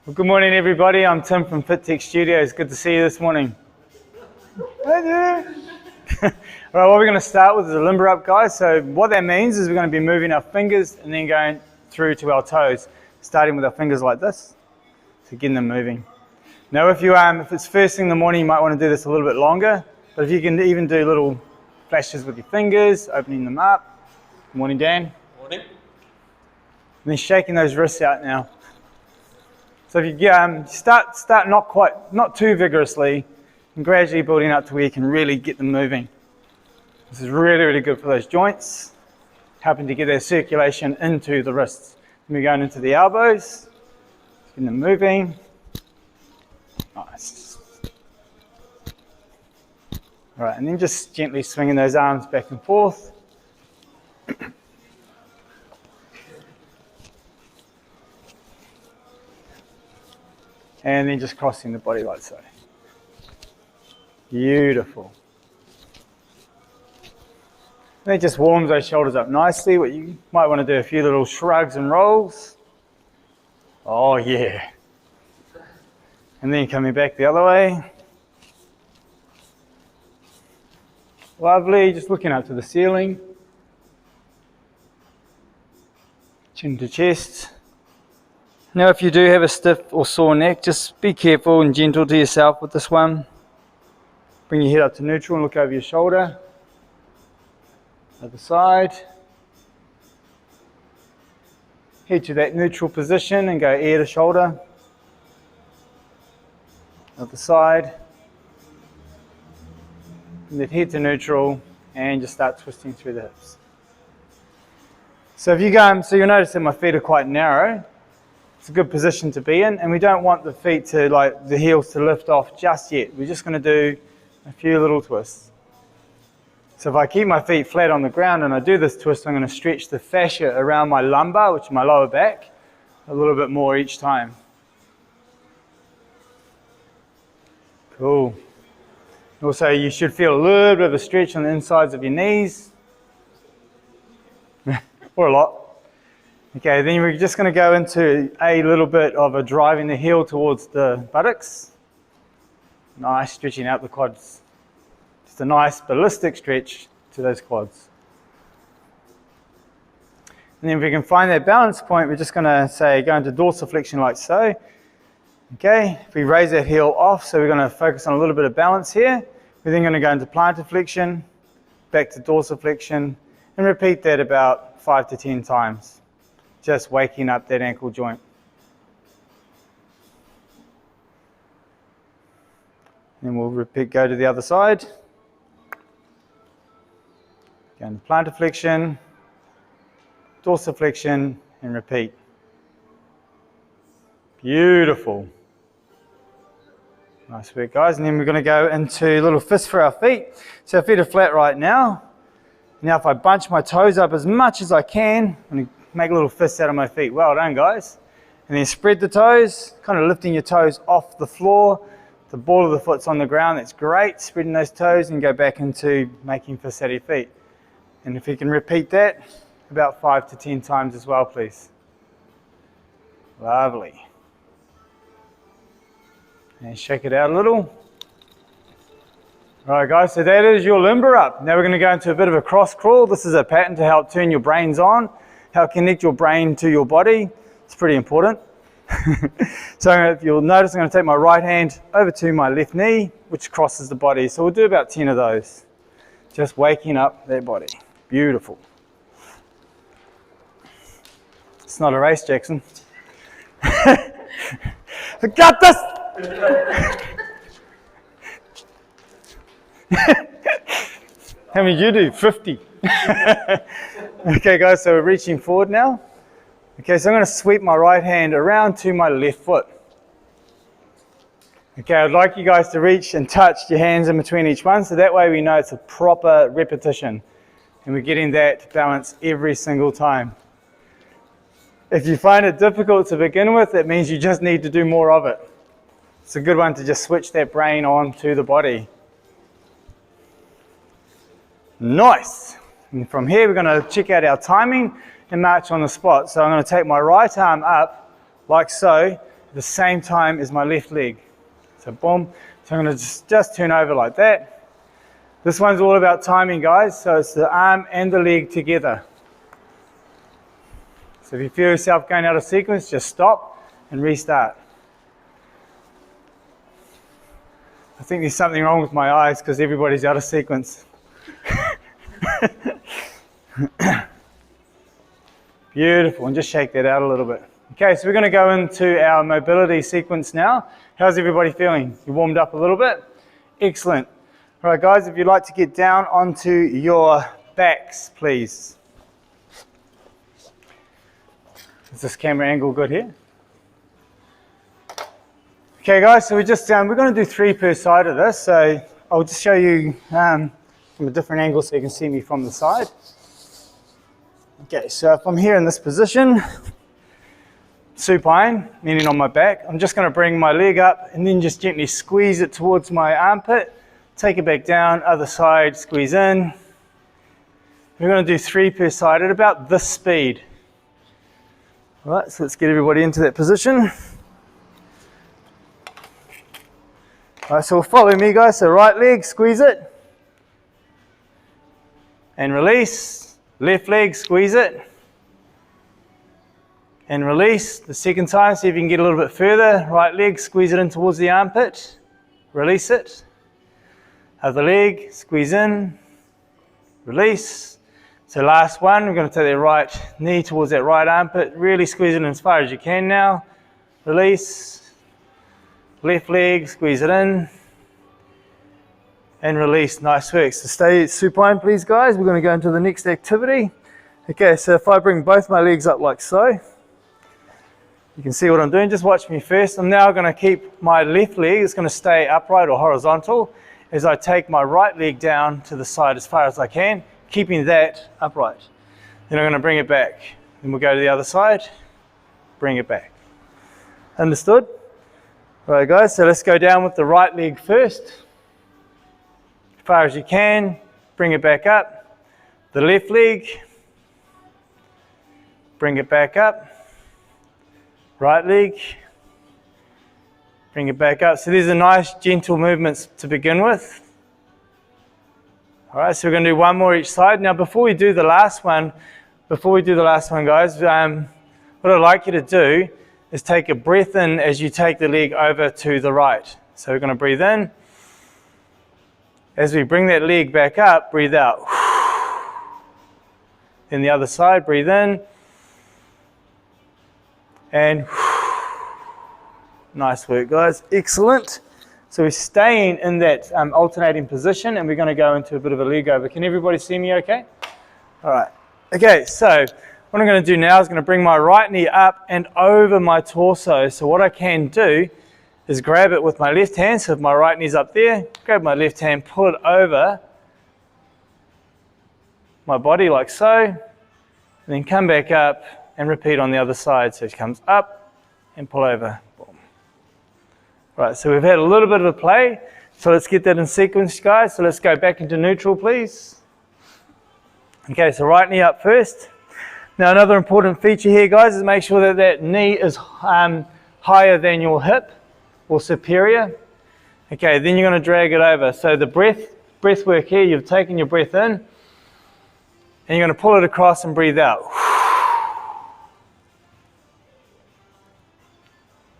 Well, good morning, everybody. I'm Tim from FitTech Studios. Good to see you this morning. All right, what we're going to start with is a limber up, guys. So what that means is we're going to be moving our fingers and then going through to our toes, starting with our fingers like this, so getting them moving. Now, if it's first thing in the morning, you might want to do this a little bit longer. But if you can even do little flashes with your fingers, opening them up. Good morning, Dan. Morning. And then shaking those wrists out now. So if you start not too vigorously, and gradually building up to where you can really get them moving. This is really, really good for those joints, helping to get their circulation into the wrists. Then we're going into the elbows, getting them moving. Nice. All right, and then just gently swinging those arms back and forth. And then just crossing the body like so. Beautiful. And it just warms those shoulders up nicely. What you might want to do a few little shrugs and rolls. Oh yeah. And then coming back the other way. Lovely, just looking up to the ceiling. Chin to chest. Now if you do have a stiff or sore neck, just be careful and gentle to yourself with this one. Bring your head up to neutral and look over your shoulder. Other side. Head to that neutral position and go ear to shoulder. Other side. And then head to neutral and just start twisting through the hips. So if you go, so you'll notice that my feet are quite narrow. It's a good position to be in, and we don't want the feet to, like the heels to lift off just yet. We're just going to do a few little twists. So if I keep my feet flat on the ground and I do this twist, I'm going to stretch the fascia around my lumbar, which is my lower back, a little bit more each time. Cool. Also, you should feel a little bit of a stretch on the insides of your knees, or a lot. Okay, then we're just going to go into a little bit of a driving the heel towards the buttocks. Nice, stretching out the quads. Just a nice ballistic stretch to those quads. And then if we can find that balance point, we're just going to say go into dorsiflexion like so. Okay, if we raise that heel off, so we're going to focus on a little bit of balance here. We're then going to go into plantar flexion, back to dorsiflexion, and repeat that about 5 to 10 times. Just waking up that ankle joint. Then we'll repeat, go to the other side. Go into plantar flexion, dorsiflexion, and repeat. Beautiful. Nice work, guys. And then we're going to go into a little fist for our feet. So our feet are flat right now. Now if I bunch my toes up as much as I can, I'm going to make a little fist out of my feet. Well done, guys. And then spread the toes, kind of lifting your toes off the floor. The ball of the foot's on the ground. That's great. Spreading those toes and go back into making fists out of your feet. And if you can repeat that about 5 to 10 times as well, please. Lovely. And shake it out a little. All right, guys, so that is your limber up. Now we're going to go into a bit of a cross crawl. This is a pattern to help turn your brains on, help connect your brain to your body. It's pretty important. So if you'll notice, I'm going to take my right hand over to my left knee, which crosses the body. So we'll do about 10 of those. Just waking up that body. Beautiful. It's not a race, Jackson. I got this! How many did you do? 50. Okay, guys, so we're reaching forward now. Okay, so I'm going to sweep my right hand around to my left foot. Okay, I'd like you guys to reach and touch your hands in between each one, so that way we know it's a proper repetition. And we're getting that balance every single time. If you find it difficult to begin with, that means you just need to do more of it. It's a good one to just switch that brain on to the body. Nice. And from here, we're going to check out our timing and march on the spot. So I'm going to take my right arm up like so, the same time as my left leg. So boom, so I'm going to just turn over like that. This one's all about timing, guys, so it's the arm and the leg together. So if you feel yourself going out of sequence, just stop and restart. I think there's something wrong with my eyes because everybody's out of sequence. Beautiful, and just shake that out a little bit. Okay, so we're going to go into our mobility sequence now. How's everybody feeling? You warmed up a little bit? Excellent. All right, guys, if you'd like to get down onto your backs, please. Is this camera angle good here? Okay, guys, so we're going to do 3 per side of this. So I'll just show you from a different angle so you can see me from the side. Okay, so if I'm here in this position, supine, meaning on my back, I'm just going to bring my leg up and then just gently squeeze it towards my armpit, take it back down, other side, squeeze in. We're going to do 3 per side at about this speed. All right, so let's get everybody into that position. All right, so follow me, guys. So right leg, squeeze it. And release. Left leg, squeeze it. And release. The second time, see if you can get a little bit further. Right leg, squeeze it in towards the armpit. Release it. Other leg, squeeze in. Release. So last one, we're going to take that right knee towards that right armpit. Really squeeze it in as far as you can now. Release. Left leg, squeeze it in. And release. Nice work. So stay supine, please, guys. We're going to go into the next activity. Okay, so if I bring both my legs up like so, you can see what I'm doing. Just watch me first. I'm now going to keep my left leg, it's going to stay upright or horizontal as I take my right leg down to the side as far as I can, keeping that upright. Then I'm going to bring it back. Then we'll go to the other side, bring it back. Understood? All right, guys, so let's go down with the right leg first. As far as you can, bring it back up. The left leg, bring it back up. Right leg, bring it back up. So these are nice gentle movements to begin with. All right, so we're going to do 1 more each side. Now before we do the last one, guys, what I'd like you to do is take a breath in as you take the leg over to the right. So we're going to breathe in. As we bring that leg back up, breathe out. Then the other side, breathe in. And nice work, guys. Excellent. So we're staying in that alternating position, and we're going to go into a bit of a leg over. Can everybody see me okay? All right. Okay, so what I'm going to do now is going to bring my right knee up and over my torso. So what I can do is grab it with my left hand. So if my right knee's up there, grab my left hand, pull it over my body like so, and then come back up and repeat on the other side. So it comes up and pull over. Boom. Right, so we've had a little bit of a play. So let's get that in sequence, guys. So let's go back into neutral, please. Okay, so right knee up first. Now another important feature here, guys, is make sure that that knee is higher than your hip or superior. Okay, then you're going to drag it over. So the breath work here, you've taken your breath in, and you're going to pull it across and breathe out.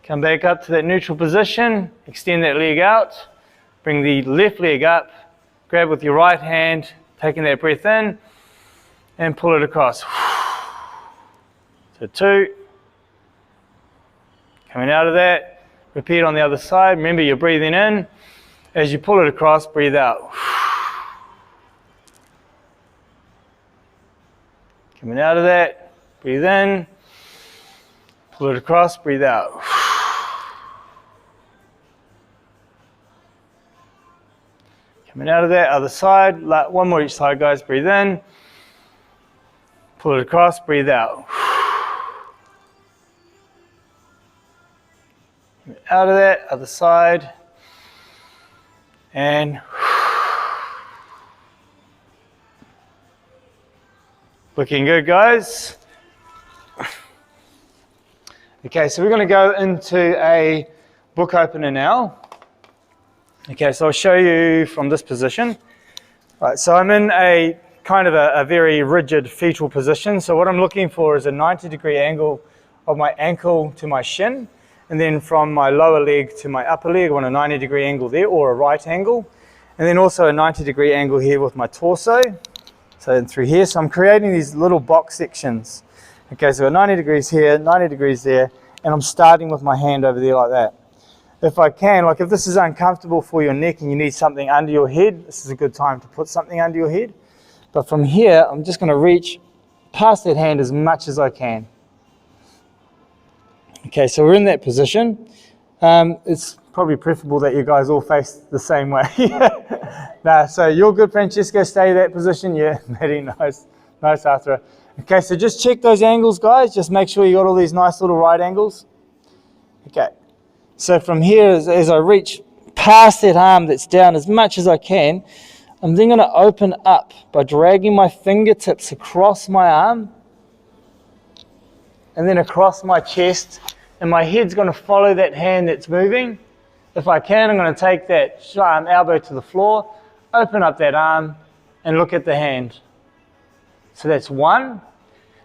Come back up to that neutral position, extend that leg out, bring the left leg up, grab with your right hand, taking that breath in, and pull it across. So 2, coming out of that. Repeat on the other side. Remember, you're breathing in. As you pull it across, breathe out. Coming out of that, breathe in. Pull it across, breathe out. Coming out of that, other side. 1 more each side, guys. Breathe in. Pull it across, breathe out. Out of that, other side, and looking good, guys. Okay, so we're going to go into a book opener now. Okay, so I'll show you from this position. Right, so I'm in a kind of a very rigid fetal position. So what I'm looking for is a 90-degree angle of my ankle to my shin, and then from my lower leg to my upper leg, I want a 90-degree angle there, or a right angle, and then also a 90-degree angle here with my torso. So through here, so I'm creating these little box sections. Okay, so 90 degrees here, 90 degrees there, and I'm starting with my hand over there like that. If I can, like if this is uncomfortable for your neck and you need something under your head, this is a good time to put something under your head. But from here, I'm just going to reach past that hand as much as I can. Okay, so we're in that position. It's probably preferable that you guys all face the same way. Nah, so you're good, Francesco. Stay in that position. Yeah, very nice. Nice, Arthur. Okay, so just check those angles, guys. Just make sure you got all these nice little right angles. Okay, so from here, as I reach past that arm that's down as much as I can, I'm then going to open up by dragging my fingertips across my arm and then across my chest, and my head's going to follow that hand that's moving. If I can, I'm going to take that elbow to the floor, open up that arm, and look at the hand. So that's one.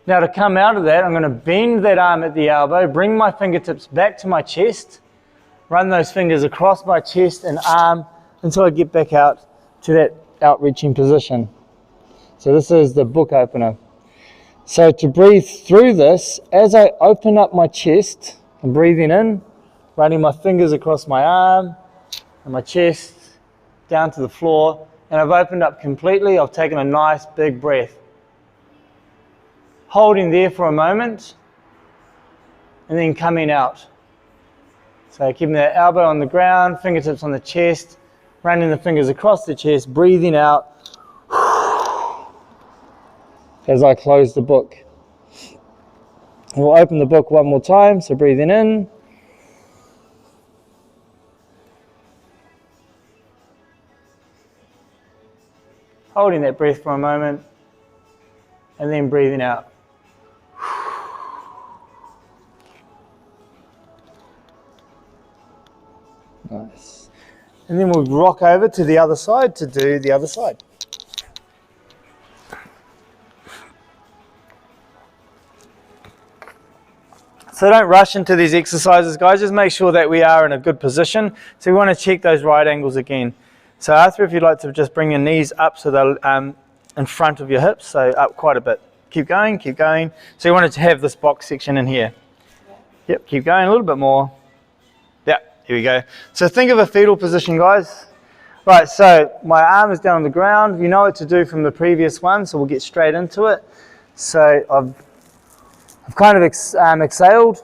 Now to come out of that, I'm going to bend that arm at the elbow, bring my fingertips back to my chest, run those fingers across my chest and arm until I get back out to that outreaching position. So this is the book opener. So to breathe through this, as I open up my chest, I'm breathing in, running my fingers across my arm and my chest down to the floor, and I've opened up completely. I've taken a nice big breath. Holding there for a moment and then coming out. So keeping that elbow on the ground, fingertips on the chest, running the fingers across the chest, breathing out as I close the book. We'll open the book one more time, so breathing in. Holding that breath for a moment and then breathing out. Nice. And then we'll rock over to the other side to do the other side. So don't rush into these exercises, guys. Just make sure that we are in a good position. So we want to check those right angles again. So Arthur, if you'd like to just bring your knees up so they're in front of your hips, so up quite a bit. Keep going, keep going. So you want to have this box section in here. Yep, keep going a little bit more. Here we go. So think of a fetal position, guys. Right, so my arm is down on the ground. You know what to do from the previous one, so we'll get straight into it. So I've kind of exhaled.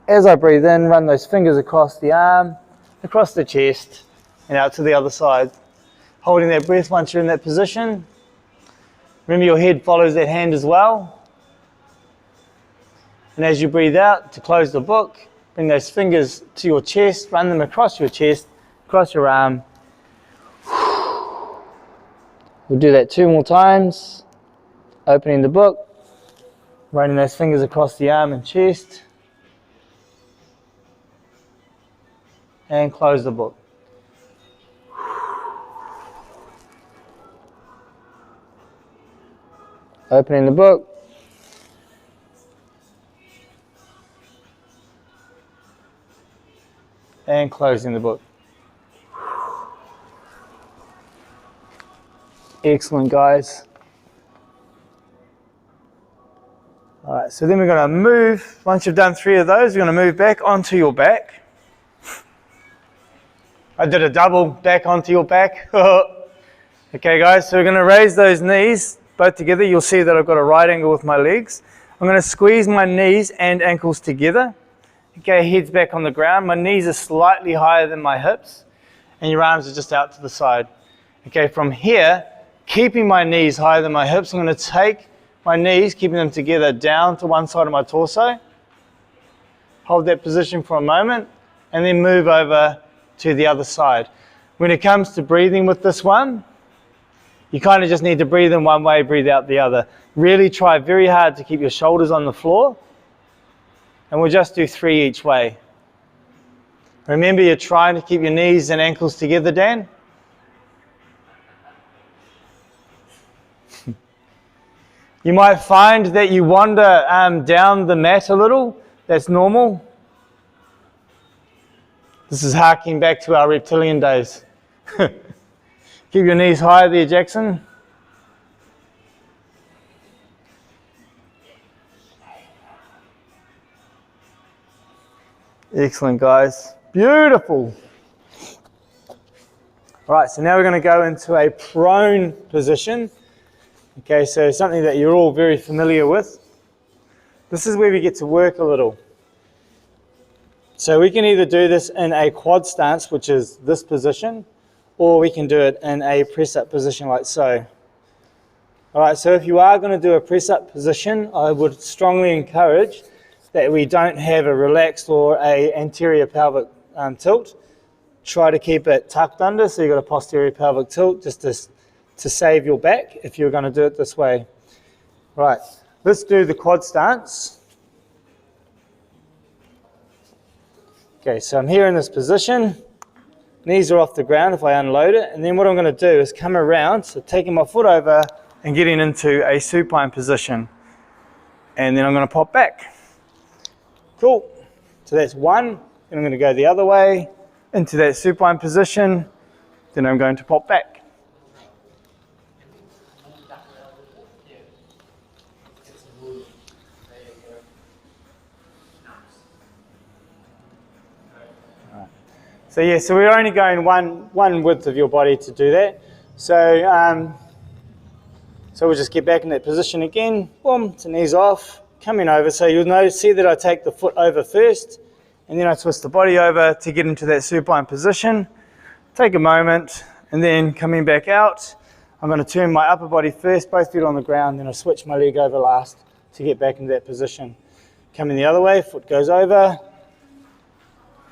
As I breathe in, run those fingers across the arm, across the chest, and out to the other side. Holding that breath once you're in that position. Remember, your head follows that hand as well. And as you breathe out, to close the book, bring those fingers to your chest, run them across your chest, across your arm. We'll do that 2 more times. Opening the book, running those fingers across the arm and chest, and close the book. Opening the book, and closing the book. Excellent, guys. All right, so then we're going to move. Once you've done 3 of those, you're going to move back onto your back. I did a double back onto your back. Okay, guys, so we're going to raise those knees both together. You'll see that I've got a right angle with my legs. I'm going to squeeze my knees and ankles together. Okay, head's back on the ground. My knees are slightly higher than my hips, and your arms are just out to the side. Okay, from here, keeping my knees higher than my hips, I'm going to take my knees, keeping them together, down to one side of my torso. Hold that position for a moment, and then move over to the other side. When it comes to breathing with this one, you kind of just need to breathe in one way, breathe out the other. Really try very hard to keep your shoulders on the floor. and we'll just do 3 each way. Remember, you're trying to keep your knees and ankles together, Dan. You might find that you wander down the mat a little. That's normal. This is harking back to our reptilian days. Keep your knees high there, Jackson. Excellent, guys. Beautiful. All right, so now we're going to go into a prone position. Okay, so something that you're all very familiar with. This is where we get to work a little. So we can either do this in a quad stance, which is this position, or we can do it in a press-up position like so. All right, so if you are going to do a press-up position, I would strongly encourage that we don't have a relaxed or a anterior pelvic tilt. Try to keep it tucked under, so you've got a posterior pelvic tilt, just to save your back if you're going to do it this way. Right, let's do the quad stance. Okay, so I'm here in this position. Knees are off the ground if I unload it, and then what I'm going to do is come around, so taking my foot over and getting into a supine position. And then I'm going to pop back. Cool. So that's one, and I'm going to go the other way into that supine position, then I'm going to pop back. So yeah, so we're only going one width of your body to do that. So so we'll just get back in that position again. Boom, to knees off, coming over. So you'll see that I take the foot over first, and then I twist the body over to get into that supine position. Take a moment, and then coming back out, I'm going to turn my upper body first, both feet on the ground, then I switch my leg over last to get back into that position. Coming the other way, foot goes over,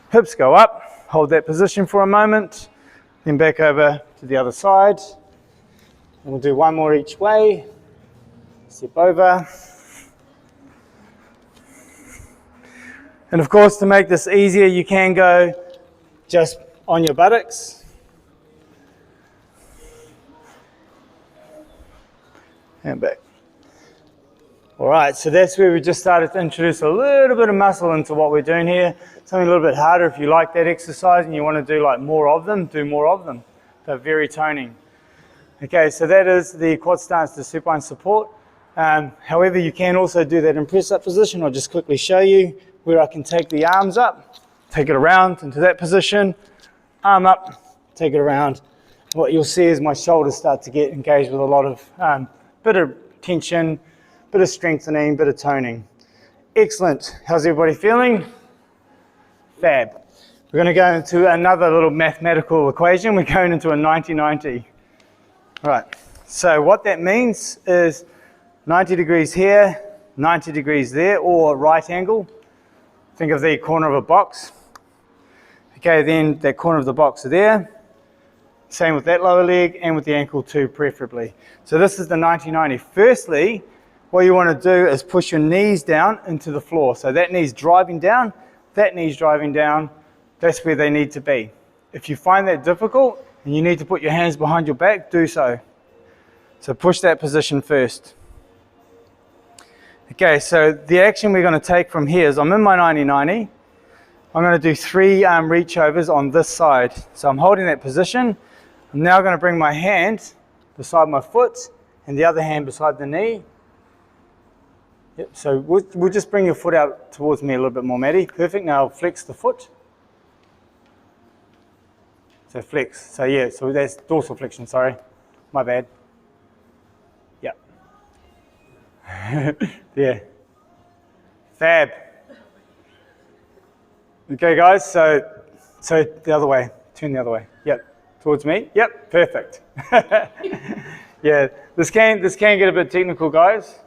hips go up. Hold that position for a moment, then back over to the other side. And we'll do one more each way. Step over. And of course, to make this easier, you can go just on your buttocks. And back. All right, so that's where we just started to introduce a little bit of muscle into what we're doing here. Something a little bit harder if you like that exercise and you want to do like more of them, do more of them. They're very toning. Okay, so that is the quad stance to supine support. However, you can also do that in press-up position. I'll just quickly show you where I can take the arms up, take it around into that position, arm up, take it around. What you'll see is my shoulders start to get engaged with a lot of bit of tension, bit of strengthening, bit of toning. Excellent. How's everybody feeling? Fab. We're going to go into another little mathematical equation. We're going into a 90-90. Right. So what that means is 90 degrees here, 90 degrees there, or right angle. Think of the corner of a box. Okay, then that corner of the box there. Same with that lower leg and with the ankle too, preferably. So this is the 90-90. Firstly, what you want to do is push your knees down into the floor. So that knee's driving down, that knee's driving down. That's where they need to be. If you find that difficult and you need to put your hands behind your back, do so. So push that position first. Okay, so the action we're going to take from here is I'm in my 90-90. I'm going to do 3 reach overs on this side. So I'm holding that position. I'm now going to bring my hand beside my foot and the other hand beside the knee. Yep, so we'll just bring your foot out towards me a little bit more, Maddie. Perfect. Now flex the foot. So flex. So yeah, so that's dorsal flexion, sorry. My bad. Yep. Yeah. Fab. Okay, guys, so the other way. Turn the other way. Yep. Towards me. Yep, perfect. Yeah, this can get a bit technical, guys.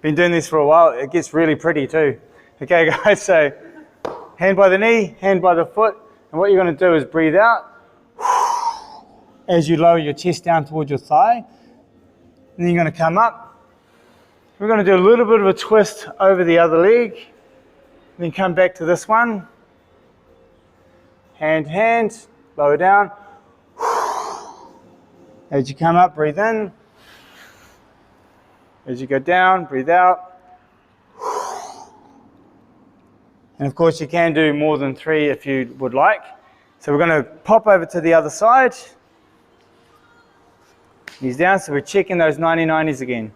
Been doing this for a while. It gets really pretty too. Okay, guys, so hand by the knee, hand by the foot, and what you're going to do is breathe out as you lower your chest down towards your thigh. And then you're going to come up We're going to do a little bit of a twist over the other leg, then come back to this one. Hand, hand, lower down. As you come up, breathe in. As you go down, breathe out. And of course you can do more than 3 if you would like. So we're going to pop over to the other side. Knees down, so we're checking those 90-90s again.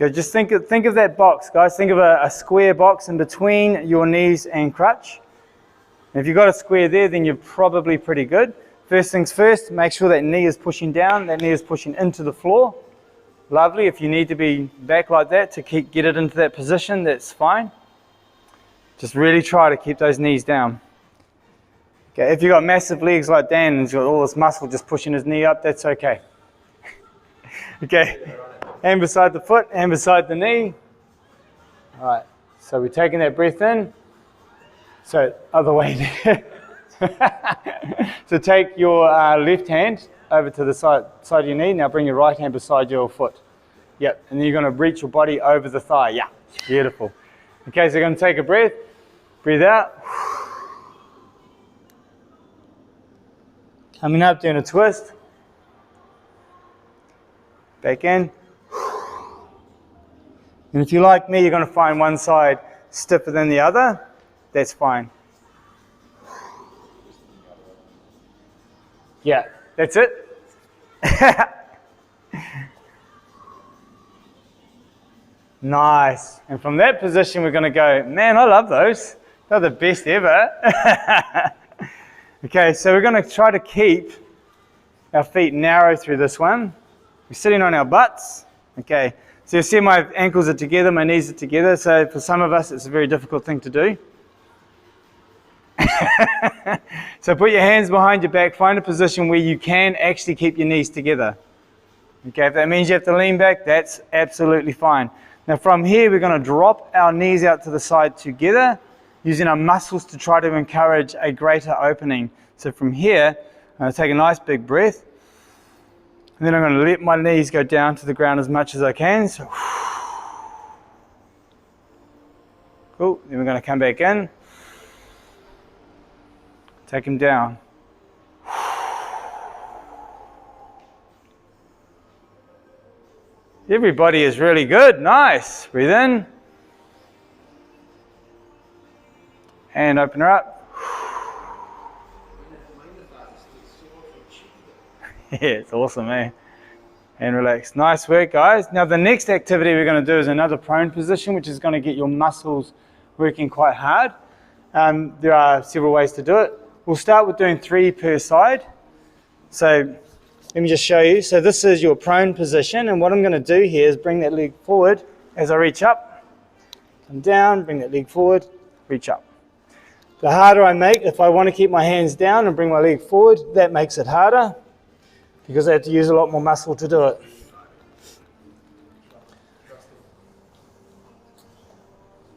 Okay, just think of that box, guys. Think of a square box in between your knees and crutch. And if you've got a square there, then you're probably pretty good. First things first, make sure that knee is pushing down, that knee is pushing into the floor. Lovely. If you need to be back like that to get it into that position, that's fine. Just really try to keep those knees down. Okay, if you've got massive legs like Dan and he's got all this muscle just pushing his knee up, that's okay. Okay, hand beside the foot, hand beside the knee. All right, so we're taking that breath in. So other way there. So take your left hand over to the side of your knee. Now bring your right hand beside your foot. Yep, and then you're going to reach your body over the thigh. Yeah, beautiful. Okay, so you're going to take a breath. Breathe out. Coming up, doing a twist. Back in. And if you're like me, you're going to find one side stiffer than the other. That's fine. Yeah, that's it. Nice. And from that position, we're going to go, man, I love those. They're the best ever. Okay, so we're going to try to keep our feet narrow through this one. We're sitting on our butts. Okay, so you see my ankles are together, my knees are together. So for some of us, it's a very difficult thing to do. So put your hands behind your back, find a position where you can actually keep your knees together. Okay, if that means you have to lean back, that's absolutely fine. Now from here, we're going to drop our knees out to the side together, using our muscles to try to encourage a greater opening. So from here, I'm going to take a nice big breath, and then I'm going to let my knees go down to the ground as much as I can. So, cool, then we're going to come back in. Take him down. Everybody is really good. Nice. Breathe in. And open her up. Yeah, it's awesome, eh? And relax. Nice work, guys. Now the next activity we're going to do is another prone position, which is going to get your muscles working quite hard. There are several ways to do it. We'll start with doing 3 per side. So let me just show you. So this is your prone position, and what I'm going to do here is bring that leg forward as I reach up. Come down, bring that leg forward, reach up. The harder I make, if I want to keep my hands down and bring my leg forward, that makes it harder because I have to use a lot more muscle to do it.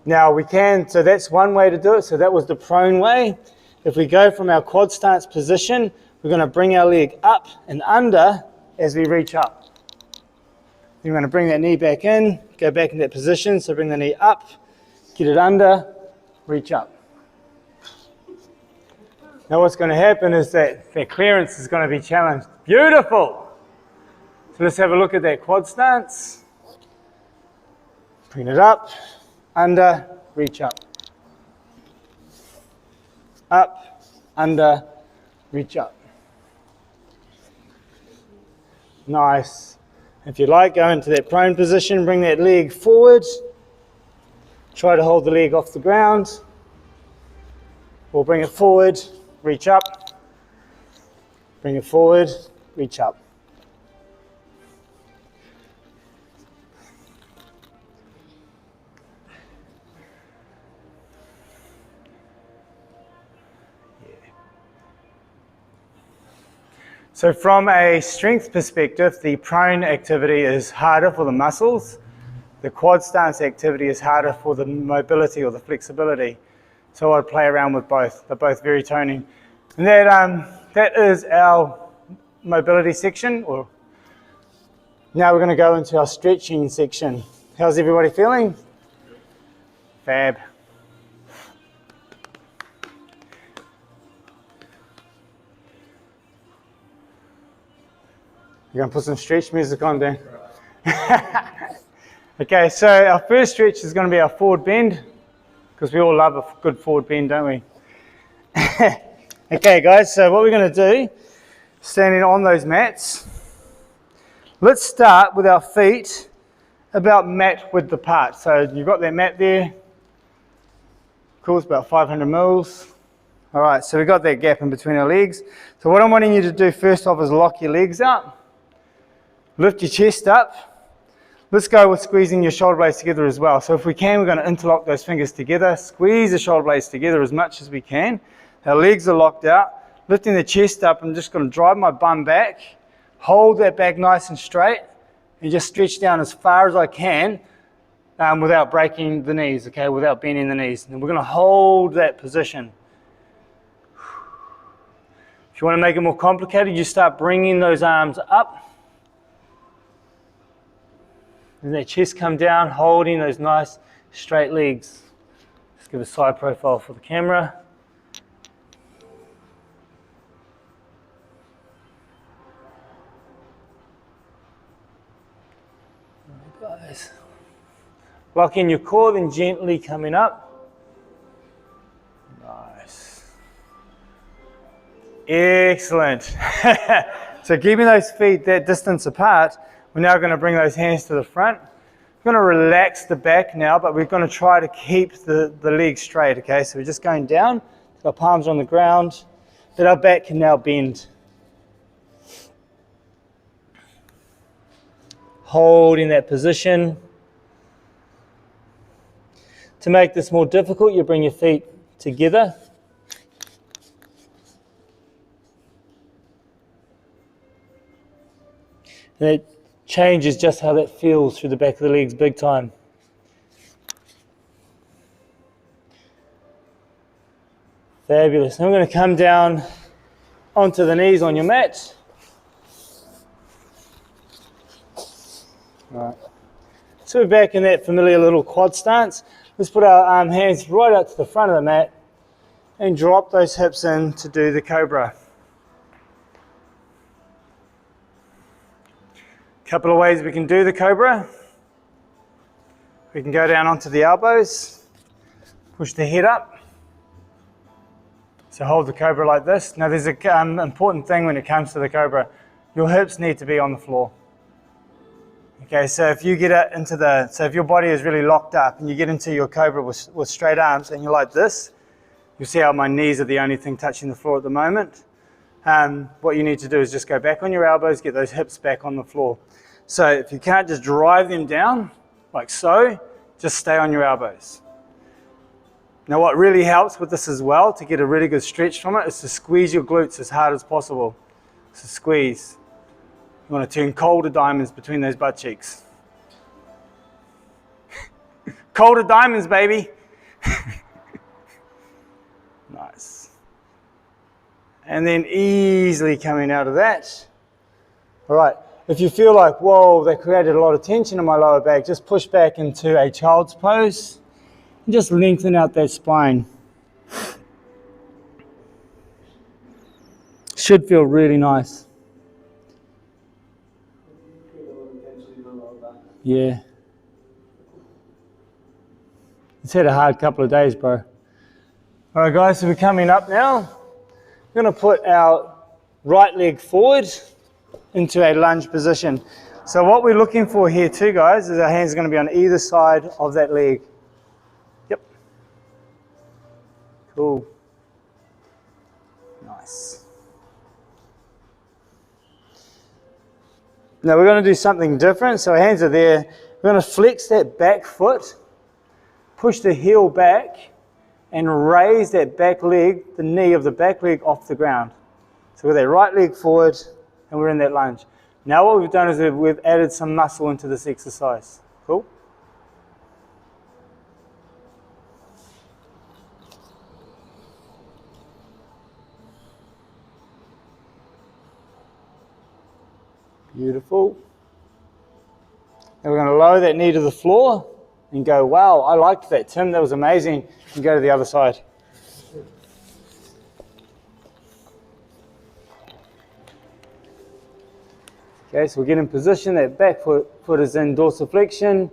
Now we can, so that's one way to do it. So that was the prone way. If we go from our quad stance position, we're going to bring our leg up and under as we reach up. Then we're going to bring that knee back in, go back in that position. So bring the knee up, get it under, reach up. Now what's going to happen is that their clearance is going to be challenged. Beautiful! So let's have a look at that quad stance. Bring it up, under, reach up. Up, under, reach up. Nice. If you like, go into that prone position, bring that leg forward. Try to hold the leg off the ground. Or bring it forward, reach up. Bring it forward, reach up. So from a strength perspective, the prone activity is harder for the muscles. The quad stance activity is harder for the mobility or the flexibility. So I'd play around with both. They're both very toning. And that is our mobility section, or Now we're going to go into our stretching section. How's everybody feeling? Fab. You're going to put some stretch music on, Dan? Okay, so our first stretch is going to be our forward bend, because we all love a good forward bend, don't we? Okay, guys, so what we're going to do, standing on those mats, let's start with our feet about mat width apart. So you've got that mat there. Cool, it's about 500 mils. All right, so we've got that gap in between our legs. So what I'm wanting you to do first off is lock your legs out. Lift your chest up. Let's go with squeezing your shoulder blades together as well. So if we can, we're going to interlock those fingers together, squeeze the shoulder blades together as much as we can. Our legs are locked out. Lifting the chest up, I'm just going to drive my bum back, hold that back nice and straight, and just stretch down as far as I can without breaking the knees, okay, without bending the knees. And we're going to hold that position. If you want to make it more complicated, you start bringing those arms up. And that chest come down, holding those nice straight legs. Let's give a side profile for the camera. Guys, lock in your core, then gently coming up. Nice. Excellent. So keeping those feet that distance apart, we're now going to bring those hands to the front. We're going to relax the back now, but we're going to try to keep the legs straight, okay? So we're just going down, our palms on the ground, that our back can now bend. Holding that position. To make this more difficult, you bring your feet together. And it changes just how that feels through the back of the legs big time. Fabulous. Now we're going to come down onto the knees on your mat. All right. So we're back in that familiar little quad stance. Let's put our hands right out to the front of the mat and drop those hips in to do the cobra. Couple of ways we can do the cobra. We can go down onto the elbows, push the head up. So hold the cobra like this. Now there's an important thing when it comes to the cobra. Your hips need to be on the floor. Okay, so if you get it into so if your body is really locked up and you get into your cobra with straight arms and you're like this, you'll see how my knees are the only thing touching the floor at the moment. What you need to do is just go back on your elbows, get those hips back on the floor. So if you can't just drive them down, like so, just stay on your elbows. Now what really helps with this as well, to get a really good stretch from it, is to squeeze your glutes as hard as possible. So squeeze. You want to turn colder diamonds between those butt cheeks. Colder diamonds, baby. Nice. And then easily coming out of that. All right. If you feel like, whoa, that created a lot of tension in my lower back, just push back into a child's pose and just lengthen out that spine. Should feel really nice. Yeah. It's had a hard couple of days, bro. All right, guys, so we're coming up now. We're going to put our right leg forward into a lunge position. So what we're looking for here too, guys, is our hands are going to be on either side of that leg. Yep. Cool. Nice. Now we're going to do something different. So our hands are there. We're going to flex that back foot, push the heel back, and raise that back leg, the knee of the back leg off the ground. So with that right leg forward, and we're in that lunge. Now what we've done is we've added some muscle into this exercise. Cool? Beautiful. Then we're going to lower that knee to the floor and go, wow, I liked that, Tim, that was amazing, and go to the other side. Okay, so we get in position, that back foot is in dorsiflexion.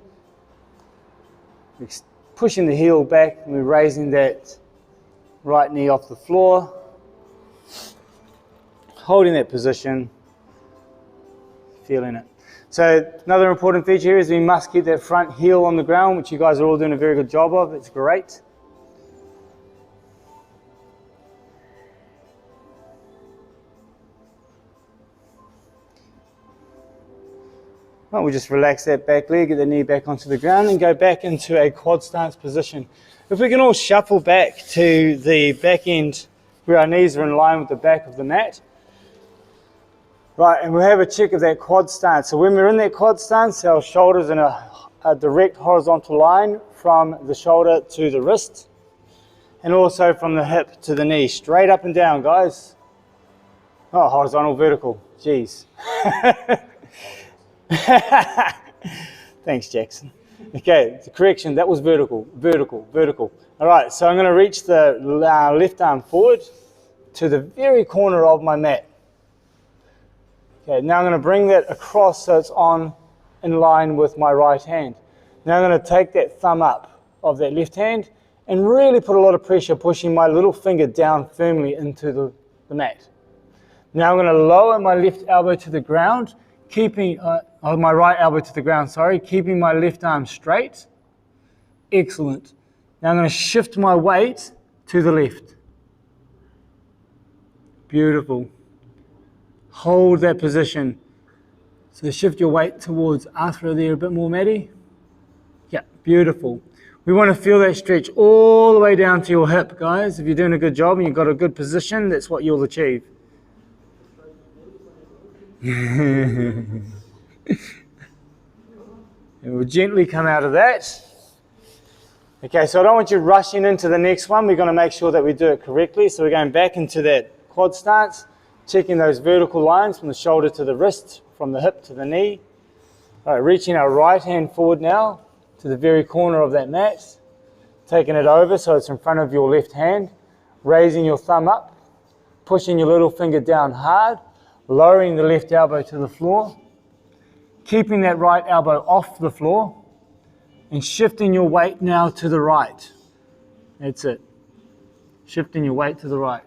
We're pushing the heel back and we're raising that right knee off the floor. Holding that position, feeling it. So another important feature here is we must keep that front heel on the ground, which you guys are all doing a very good job of. It's great. Well, we just relax that back leg, get the knee back onto the ground and go back into a quad stance position. If we can all shuffle back to the back end where our knees are in line with the back of the mat. Right, and we'll have a check of that quad stance. So when we're in that quad stance, our shoulders in a direct horizontal line from the shoulder to the wrist and also from the hip to the knee, straight up and down, guys. Oh, horizontal, vertical, jeez. Thanks, Jackson. Okay, the correction, that was vertical, vertical, vertical. All right, so I'm going to reach the left arm forward to the very corner of my mat. Okay, now I'm going to bring that across so it's on in line with my right hand. Now I'm going to take that thumb up of that left hand and really put a lot of pressure, pushing my little finger down firmly into the mat. Now I'm going to lower my left elbow to the ground, keeping my right elbow to the ground, sorry, keeping my left arm straight. Excellent. Now I'm going to shift my weight to the left. Beautiful. Hold that position. So shift your weight towards Athra there a bit more, Maddie. Yeah, beautiful. We want to feel that stretch all the way down to your hip, guys. If you're doing a good job and you've got a good position, that's what you'll achieve. And we'll gently come out of that. Okay, so I don't want you rushing into the next one. We're going to make sure that we do it correctly. So we're going back into that quad stance, checking those vertical lines from the shoulder to the wrist, from the hip to the knee. All right, reaching our right hand forward now to the very corner of that mat, taking it over so it's in front of your left hand, raising your thumb up, pushing your little finger down hard, lowering the left elbow to the floor, keeping that right elbow off the floor, and shifting your weight now to the right. That's it. Shifting your weight to the right.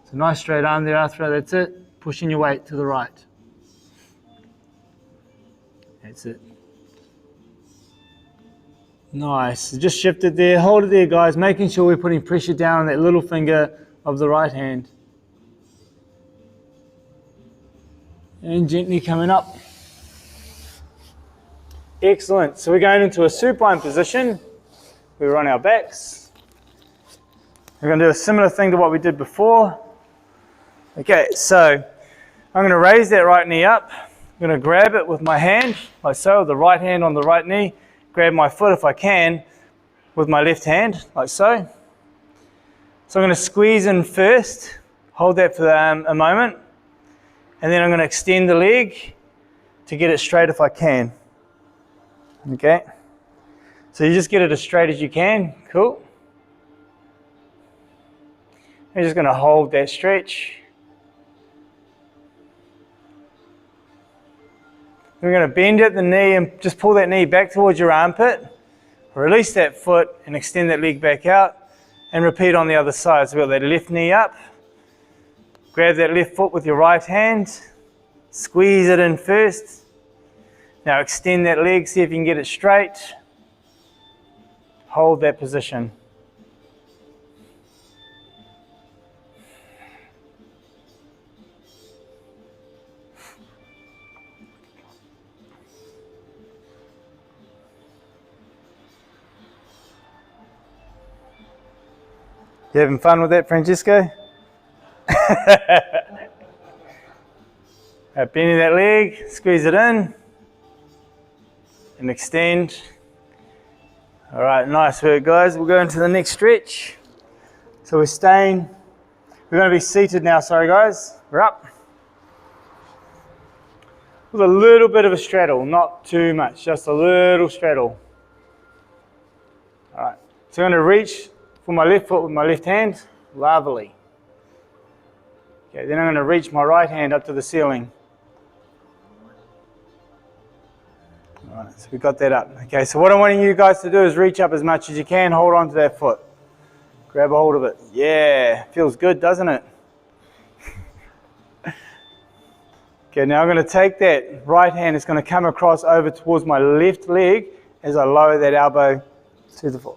So nice straight arm there, Athra, that's it. Pushing your weight to the right. That's it. Nice. Just shift it there. Hold it there, guys. Making sure we're putting pressure down on that little finger of the right hand. And gently coming up. Excellent. So we're going into a supine position. We're on our backs. We're going to do a similar thing to what we did before. Okay, so I'm going to raise that right knee up. I'm going to grab it with my hand, like so, the right hand on the right knee. Grab my foot if I can with my left hand, like so. So I'm going to squeeze in first. Hold that for a moment. And then I'm going to extend the leg to get it straight if I can. Okay, so you just get it as straight as you can. Cool. You're just going to hold that stretch. We're going to bend at the knee and just pull that knee back towards your armpit. Release that foot and extend that leg back out. And repeat on the other side. So we've got that left knee up. Grab that left foot with your right hand. Squeeze it in first. Now extend that leg, see if you can get it straight. Hold that position. You having fun with that, Francesco? Bending that leg, squeeze it in. And extend. All right, nice work, guys. We'll go into the next stretch. So we're going to be seated now, sorry guys. We're up. with a little bit of a straddle, not too much, just a little straddle. All right, so I'm going to reach for my left foot with my left hand, lovely. Okay, then I'm going to reach my right hand up to the ceiling. All right, so we got that up. Okay, so what I'm wanting you guys to do is reach up as much as you can, hold on to that foot. Grab a hold of it. Yeah, feels good, doesn't it? Okay, now I'm going to take that right hand, it's going to come across over towards my left leg as I lower that elbow to the foot.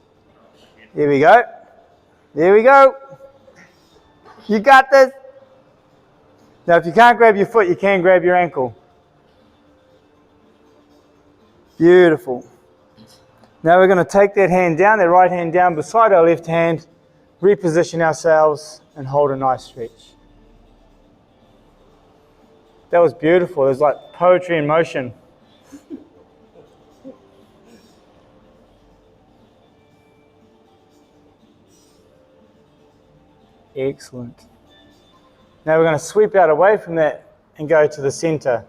There we go. There we go. You got this. Now if you can't grab your foot, you can grab your ankle. Beautiful. Now we're going to take that hand down, that right hand down beside our left hand, reposition ourselves and hold a nice stretch. That was beautiful. It was like poetry in motion. Excellent. Now we're going to sweep out away from that and go to the center.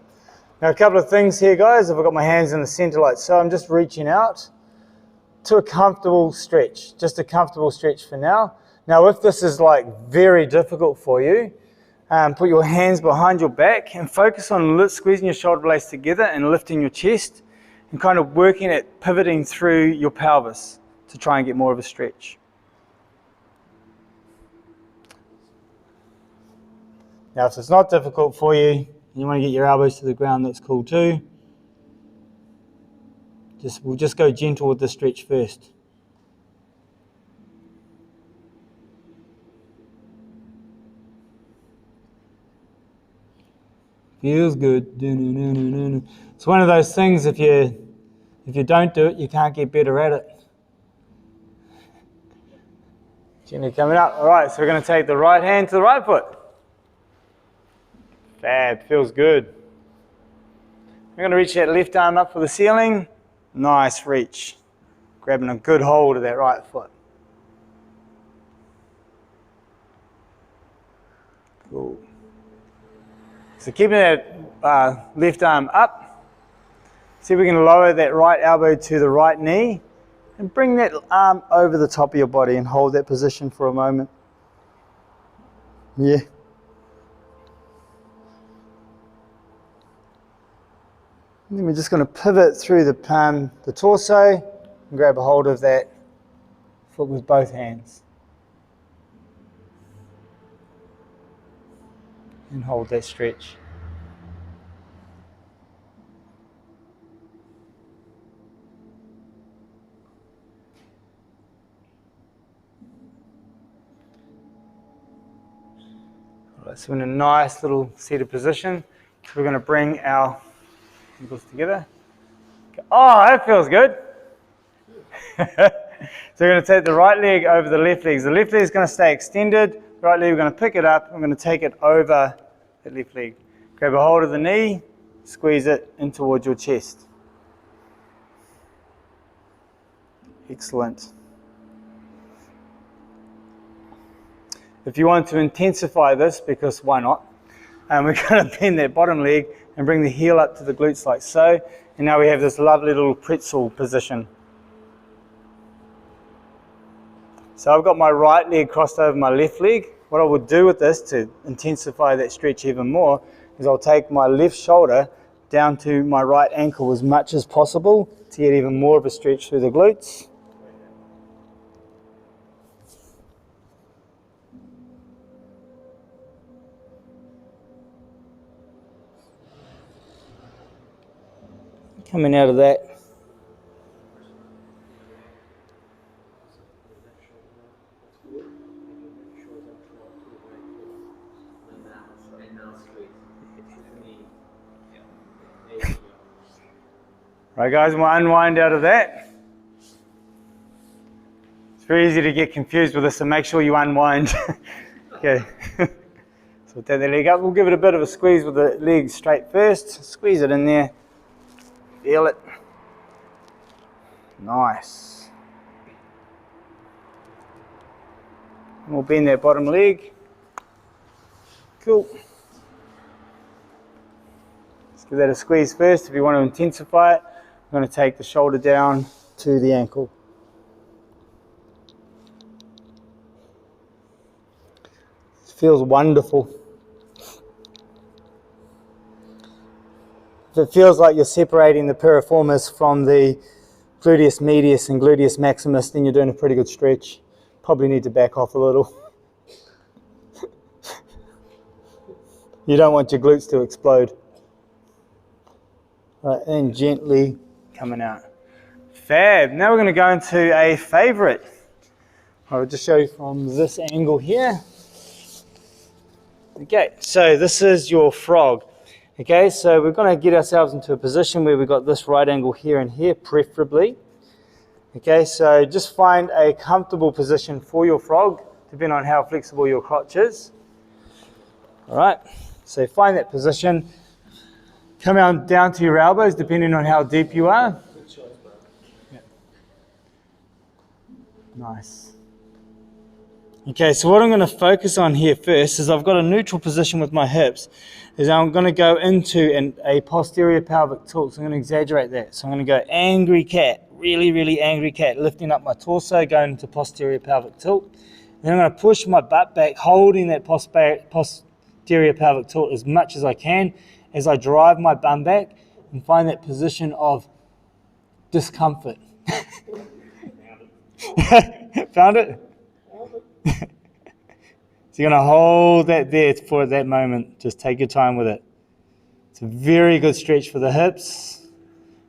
Now a couple of things here, guys. I've got my hands in the center like so. I'm just reaching out to a comfortable stretch, just a comfortable stretch for now. Now if this is like very difficult for you, put your hands behind your back and focus on squeezing your shoulder blades together and lifting your chest and kind of working at pivoting through your pelvis to try and get more of a stretch. Now if it's not difficult for you and you want to get your elbows to the ground, that's cool too. We'll just go gentle with the stretch first. Feels good. It's one of those things, if you don't do it, you can't get better at it. Gently coming up. All right, so we're going to take the right hand to the right foot. Fab, feels good. We're going to reach that left arm up for the ceiling. Nice reach. Grabbing a good hold of that right foot. Cool. So keeping that left arm up. See if we can lower that right elbow to the right knee and bring that arm over the top of your body and hold that position for a moment. Yeah. And then we're just going to pivot through the palm, the torso, and grab a hold of that foot with both hands. And hold that stretch. All right, so in a nice little seated position, we're going to bring our ankles together. Oh, that feels good. So we're going to take the right leg over the left leg. The left leg is going to stay extended. The right leg, we're going to pick it up. I'm going to take it over the left leg. Grab a hold of the knee, squeeze it in towards your chest. Excellent. If you want to intensify this, because why not, we're going to bend that bottom leg and bring the heel up to the glutes like so. And now we have this lovely little pretzel position. So I've got my right leg crossed over my left leg. What I will do with this to intensify that stretch even more is I'll take my left shoulder down to my right ankle as much as possible to get even more of a stretch through the glutes. Coming out of that. Right guys, we'll unwind out of that. It's very easy to get confused with this, so make sure you unwind. Okay. So we'll take the leg up. We'll give it a bit of a squeeze with the leg straight first. Squeeze it in there. Feel it. Nice. And we'll bend that bottom leg. Cool. Let's give Give that a squeeze first. If you want to intensify it, I'm going to take the shoulder down to the ankle. It feels wonderful. If it feels like you're separating the piriformis from the gluteus medius and gluteus maximus, then you're doing a pretty good stretch. Probably need to back off a little. You don't want your glutes to explode. Right, and gently coming out. Fab. Now we're going to go into a favorite. I'll just show you from this angle here. Okay, so this is your frog. Okay, so we're going to get ourselves into a position where we've got this right angle here and here, preferably. Okay, so just find a comfortable position for your frog, depending on how flexible your crotch is. All right, so find that position. Come on down to your elbows, depending on how deep you are. Yeah. Nice. Okay, so what I'm going to focus on here first is I've got a neutral position with my hips. Is I'm going to go into a posterior pelvic tilt. So I'm going to exaggerate that. So I'm going to go angry cat, really angry cat, lifting up my torso, going into posterior pelvic tilt. Then I'm going to push my butt back, holding that posterior pelvic tilt as much as I can as I drive my bum back and find that position of discomfort. Found it? So you're going to hold that there for that moment. Just take your time with it. It's a very good stretch for the hips.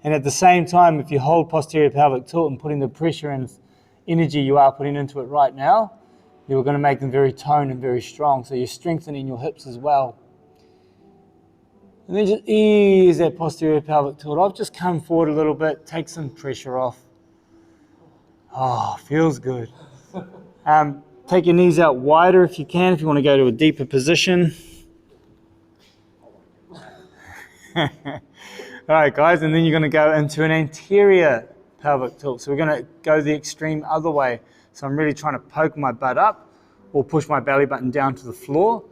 And at the same time, if you hold posterior pelvic tilt and putting the pressure and energy you are putting into it right now, you're going to make them very toned and very strong. So you're strengthening your hips as well. And then just ease that posterior pelvic tilt off. Just come forward a little bit. Take some pressure off. Oh, feels good. Take your knees out wider if you can, if you want to go to a deeper position. All right, guys, and then you're going to go into an anterior pelvic tilt. So we're going to go the extreme other way. So I'm really trying to poke my butt up or push my belly button down to the floor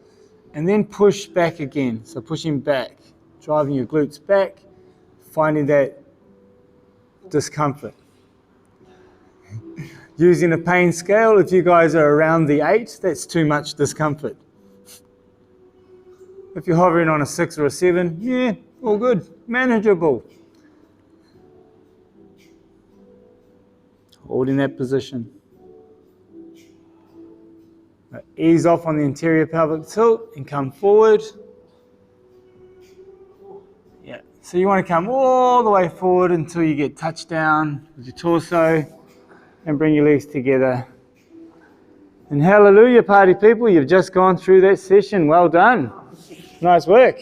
and then push back again. So pushing back, driving your glutes back, finding that discomfort. Using a pain scale, if you guys are around the 8, that's too much discomfort. If you're hovering on a 6 or a 7, yeah, all good, manageable. Holding that position. Right, ease off on the anterior pelvic tilt and come forward. Yeah, so you want to come all the way forward until you get touched down with your torso. And bring your legs together. And hallelujah, party people, you've just gone through that session. Well done. Nice work.